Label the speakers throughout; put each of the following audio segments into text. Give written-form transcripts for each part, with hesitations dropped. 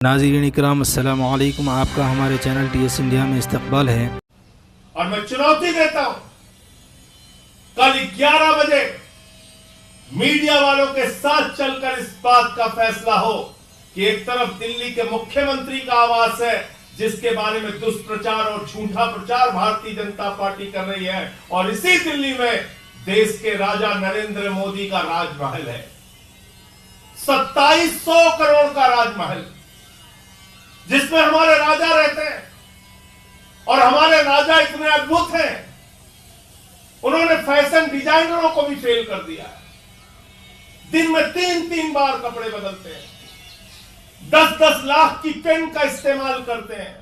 Speaker 1: नाज़रीन इकराम अस्सलामु अलैकुम, आपका हमारे चैनल TS इंडिया में इस्तकबाल है।
Speaker 2: और मैं चुनौती देता हूं, कल 11 बजे मीडिया वालों के साथ चलकर इस बात का फैसला हो कि एक तरफ दिल्ली के मुख्यमंत्री का आवास है जिसके बारे में दुष्प्रचार और झूठा प्रचार भारतीय जनता पार्टी कर रही है, और इसी दिल्ली में देश के राजा नरेंद्र मोदी का राजमहल है। 2700 करोड़ का राजमहल जिसमें हमारे राजा रहते हैं, और हमारे राजा इतने अद्भुत हैं, उन्होंने फैशन डिजाइनरों को भी फेल कर दिया है। दिन में 3-3 बार कपड़े बदलते हैं, 10-10 लाख की पेन का इस्तेमाल करते हैं,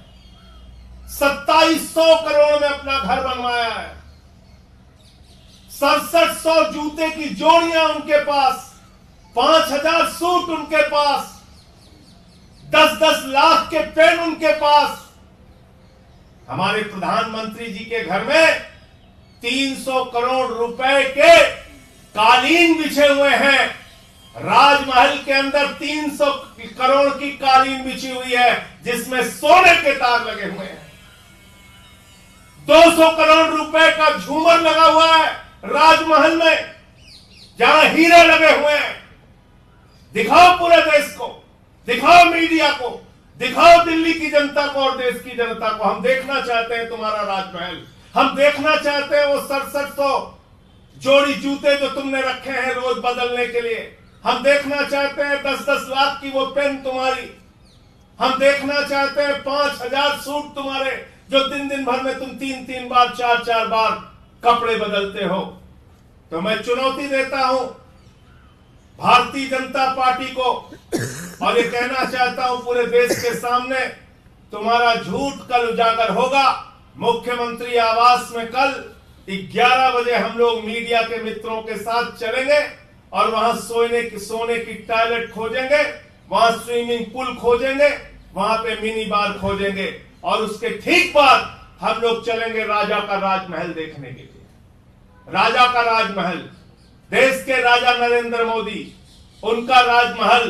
Speaker 2: 2700 करोड़ में अपना घर बनवाया है, 6700 जूते की जोड़ियां उनके पास, 5000 सूट उनके पास, 10-10 लाख के पेन उनके पास। हमारे प्रधानमंत्री जी के घर में 300 करोड़ रुपए के कालीन बिछे हुए हैं। राजमहल के अंदर 300 करोड़ की कालीन बिछी हुई है जिसमें सोने के तार लगे हुए हैं। 200 करोड़ रुपए का झूमर लगा हुआ है राजमहल में, जहां हीरे लगे हुए हैं। दिखाओ पूरे देश को, दिखाओ मीडिया को, दिखाओ दिल्ली की जनता को और देश की जनता को। हम देखना चाहते हैं तुम्हारा राजमहल, हम देखना चाहते हैं वो 6700 जोड़ी जूते जो तुमने रखे हैं रोज बदलने के लिए। हम देखना चाहते हैं 10-10 लाख की वो पेन तुम्हारी। हम देखना चाहते हैं 5000 सूट तुम्हारे जो दिन भर में तुम 3-3 बार 4-4 बार कपड़े बदलते हो। तो मैं चुनौती देता हूं भारतीय जनता पार्टी को, और ये कहना चाहता हूं पूरे देश के सामने, तुम्हारा झूठ कल उजागर होगा। मुख्यमंत्री आवास में कल 11 बजे हम लोग मीडिया के मित्रों के साथ चलेंगे और वहां सोने की टॉयलेट खोजेंगे, वहां स्विमिंग पूल खोजेंगे, वहां पे मिनी बार खोजेंगे, और उसके ठीक बाद हम लोग चलेंगे राजा का राजमहल देखने के लिए। राजा का राजमहल, देश के राजा नरेंद्र मोदी, उनका राजमहल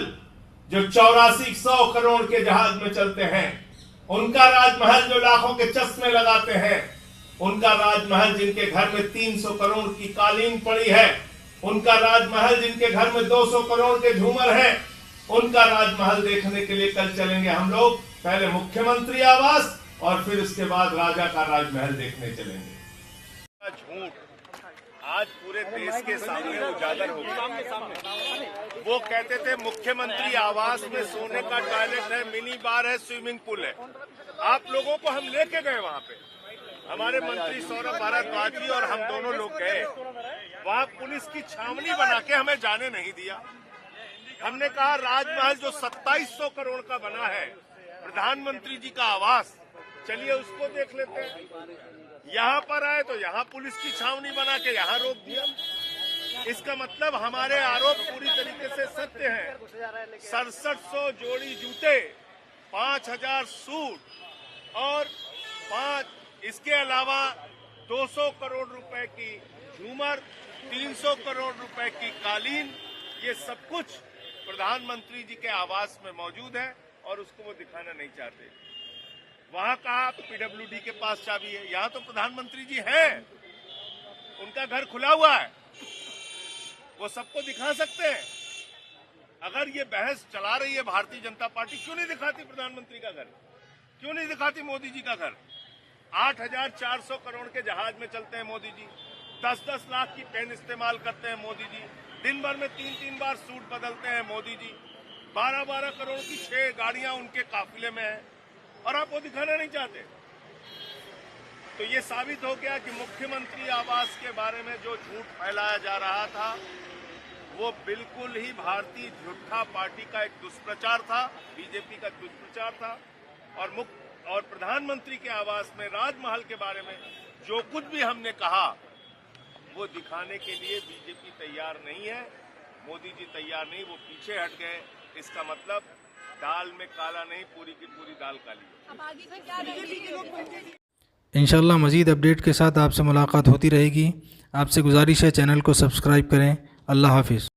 Speaker 2: जो 8400 करोड़ के जहाज में चलते हैं, उनका राजमहल जो लाखों के चश्मे लगाते हैं, उनका राजमहल जिनके घर में 300 करोड़ की कालीन पड़ी है, उनका राजमहल जिनके घर में 200 करोड़ के झूमर हैं, उनका राजमहल देखने के लिए कल चलेंगे हम लोग। पहले मुख्यमंत्री आवास और फिर उसके बाद राजा का राजमहल देखने चलेंगे। झूठ आज पूरे देश के सामने उजागर हो गया। वो कहते थे मुख्यमंत्री आवास में सोने का टॉयलेट है, मिनी बार है, स्विमिंग पूल है। आप लोगों को हम लेके गए वहां पे, हमारे मंत्री सौरभ भारद्वाज जी और हम दोनों लोग गए। वहां पुलिस की छावनी बना के हमें जाने नहीं दिया। हमने कहा राजमहल जो 2700 करोड़ का बना है, प्रधानमंत्री जी का आवास, चलिए उसको देख लेते हैं। यहां पर आए तो यहां पुलिस की छावनी बना के यहां रोक दिया। इसका मतलब हमारे आरोप पूरी तरीके से सत्य हैं। 6700 जोड़ी जूते, 5000 सूट और इसके अलावा 200 करोड़ रुपए की झूमर, 300 करोड़ रुपए की कालीन, ये सब कुछ प्रधानमंत्री जी के आवास में मौजूद है और उसको वो दिखाना नहीं चाहते। वहां कहा PWD के पास चाबी है, यहां तो प्रधानमंत्री जी हैं, उनका घर खुला हुआ है, वो सबको दिखा सकते हैं। अगर ये बहस चला रही है भारतीय जनता पार्टी, क्यों नहीं दिखाती प्रधानमंत्री का घर, क्यों नहीं दिखाती मोदी जी का घर? 8400 करोड़ के जहाज में चलते हैं मोदी जी, 10-10 लाख की पेन इस्तेमाल करते हैं मोदी जी, दिन भर में 3-3 बार सूट बदलते हैं मोदी जी, 12-12 करोड़ की 6 गाड़ियां उनके काफिले में है, और आप वो दिखाना नहीं चाहते। तो ये साबित हो गया कि मुख्यमंत्री आवास के बारे में जो झूठ फैलाया जा रहा था वो बिल्कुल ही भारतीय जनता पार्टी का एक दुष्प्रचार था, बीजेपी का दुष्प्रचार था। और प्रधानमंत्री के आवास में राजमहल के बारे में जो कुछ भी हमने कहा वो दिखाने के लिए बीजेपी तैयार नहीं है, मोदी जी तैयार नहीं, वो पीछे हट गए। इसका मतलब दाल में काला नहीं, पूरी की पूरी दाल काली।
Speaker 1: इंशाल्लाह मज़ीद अपडेट के साथ आपसे मुलाकात होती रहेगी। आपसे गुजारिश है चैनल को सब्सक्राइब करें। अल्लाह हाफिज़।